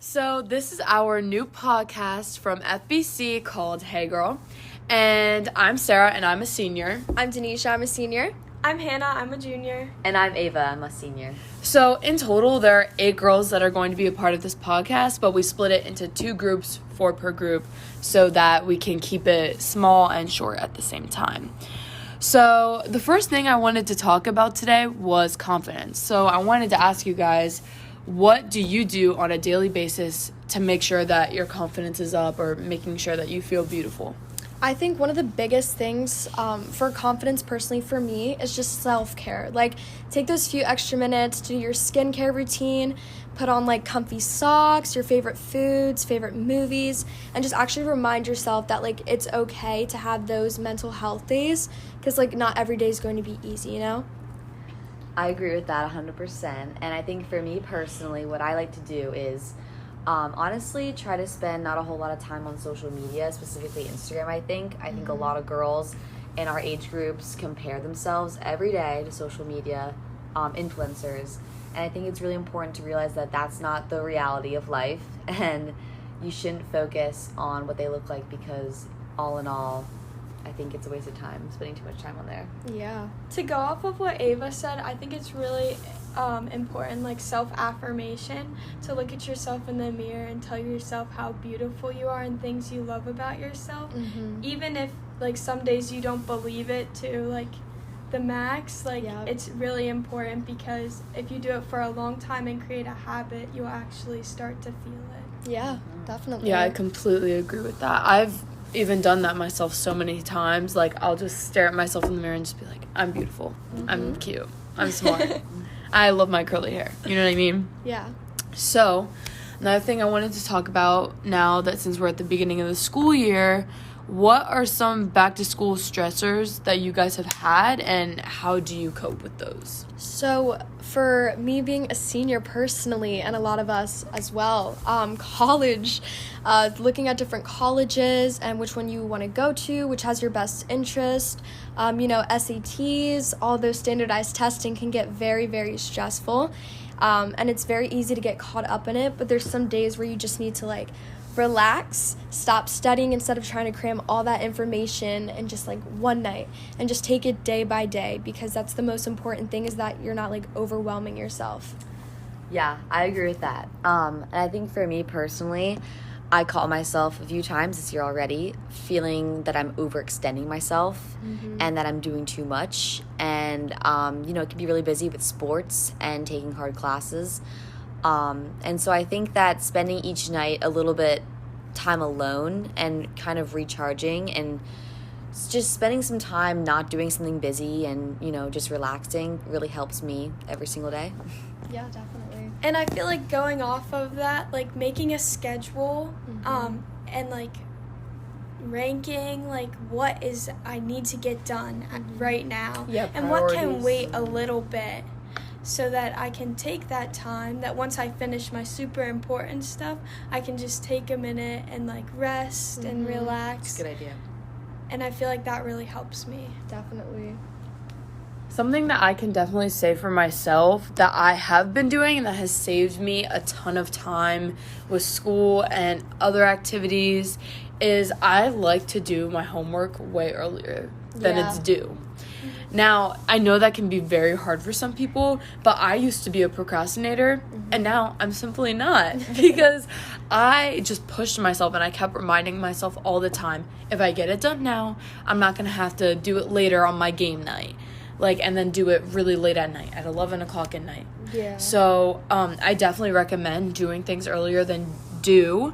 So this is our new podcast from FBC called Hey Girl. And I'm Sarah and I'm a senior. I'm Denisha, I'm a senior. I'm Hannah, I'm a junior. And I'm Ava, I'm a senior. So in total, there are 8 girls that are going to be a part of this podcast, but we split it into 2 groups, 4 per group, so that we can keep it small and short at the same time. So the first thing I wanted to talk about today was confidence. So I wanted to ask you guys, what do you do on a daily basis to make sure that your confidence is up or making sure that you feel beautiful? I think one of the biggest things for confidence personally for me is just self-care. Like, take those few extra minutes to do your skincare routine, put on like comfy socks, your favorite foods, favorite movies, and just actually remind yourself that like it's okay to have those mental health days, because like not every day is going to be easy, you know? I agree with that 100%. And I think for me personally, what I like to do is honestly try to spend not a whole lot of time on social media, specifically Instagram. I think a lot of girls in our age groups compare themselves every day to social media influencers. And I think it's really important to realize that that's not the reality of life, and you shouldn't focus on what they look like, because all in all, I think it's a waste of time spending too much time on there. Yeah. To go off of what Ava said, I think it's really important, like self-affirmation, to look at yourself in the mirror and tell yourself how beautiful you are and things you love about yourself. Mm-hmm. Even if like some days you don't believe it to like the max, like It's really important, because if you do it for a long time and create a habit, you'll actually start to feel it. Yeah, definitely. Yeah, I completely agree with that. I've even done that myself so many times. Like, I'll just stare at myself in the mirror and just be like, I'm beautiful. Mm-hmm. I'm cute. I'm smart. I love my curly hair. You know what I mean? Yeah. So, another thing I wanted to talk about now that since we're at the beginning of the school year, what are some back-to-school stressors that you guys have had, and how do you cope with those? So for me being a senior personally, and a lot of us as well, college, looking at different colleges and which one you want to go to, which has your best interest, SATs, all those standardized testing can get very, very stressful. And it's very easy to get caught up in it, but there's some days where you just need to like relax, stop studying instead of trying to cram all that information in just like one night, and just take it day by day, because that's the most important thing, is that you're not like overwhelming yourself. Yeah, I agree with that. And I think for me personally, I caught myself a few times this year already feeling that I'm overextending myself and that I'm doing too much. And, it can be really busy with sports and taking hard classes. And so I think that spending each night a little bit time alone and kind of recharging and just spending some time not doing something busy and, just relaxing really helps me every single day. Yeah, definitely. And I feel like going off of that, like making a schedule, and like ranking like what is I need to get done right now, and what can wait a little bit, so that I can take that time, that once I finish my super important stuff, I can just take a minute and like rest and relax. Good idea. And I feel like that really helps me. Definitely. Something that I can definitely say for myself that I have been doing and that has saved me a ton of time with school and other activities is I like to do my homework way earlier than it's due. Now, I know that can be very hard for some people, but I used to be a procrastinator, and now I'm simply not, because I just pushed myself and I kept reminding myself all the time, if I get it done now, I'm not going to have to do it later on my game night. And then do it really late at night, at 11 o'clock at night. Yeah. So, I definitely recommend doing things earlier than due,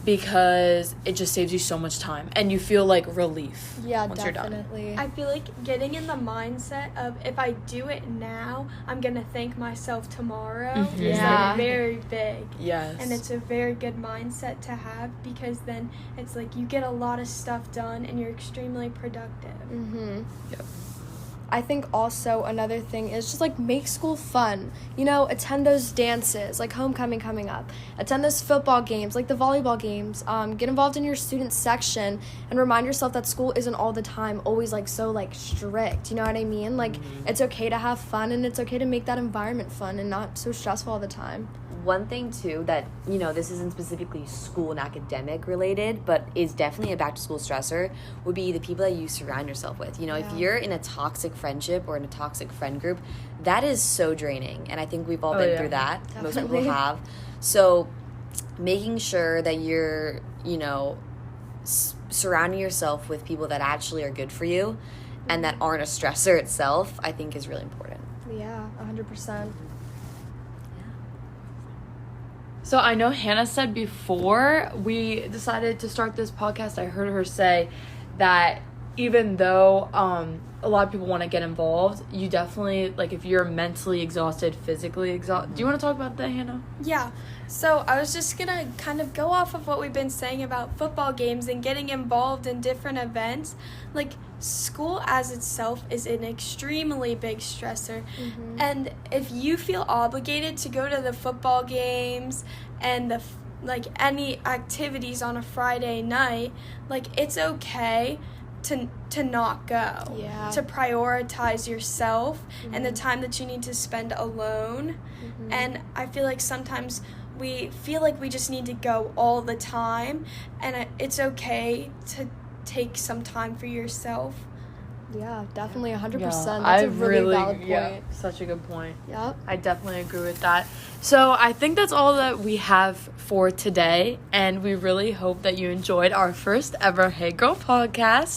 because it just saves you so much time and you feel like relief once definitely. you're done. I feel like getting in the mindset of if I do it now, I'm going to thank myself tomorrow is like very big. Yes. And it's a very good mindset to have, because then it's like you get a lot of stuff done and you're extremely productive. Yep. I think also another thing is just like make school fun. Attend those dances, like homecoming coming up. Attend those football games, like the volleyball games. Get involved in your student section, and remind yourself that school isn't all the time always like so like strict. You know what I mean? Like it's okay to have fun, and it's okay to make that environment fun and not so stressful all the time. one thing too that, you know, this isn't specifically school and academic related, but is definitely a back to school stressor, would be the people that you surround yourself with. You know, if you're in a toxic friendship or in a toxic friend group, that is so draining. And I think we've all been through that. Definitely. Most people have. So making sure that you're, you know, surrounding yourself with people that actually are good for you and that aren't a stressor itself, I think is really important. Yeah, 100%. So I know Hannah said before we decided to start this podcast, I heard her say that even though a lot of people want to get involved, you definitely, like, if you're mentally exhausted, physically exhausted. Do you want to talk about that, Hannah? Yeah. So I was just going to kind of go off of what we've been saying about football games and getting involved in different events. Like, school as itself is an extremely big stressor. Mm-hmm. And if you feel obligated to go to the football games and any activities on a Friday night, like, it's okay to not go. Yeah. To prioritize yourself and the time that you need to spend alone. Mm-hmm. And I feel like sometimes we feel like we just need to go all the time, and it's okay to take some time for yourself. Yeah, definitely 100%. Yeah, That's a really valid point. Yeah, such a good point. Yep. I definitely agree with that. So I think that's all that we have for today, and we really hope that you enjoyed our first ever Hey Girl podcast.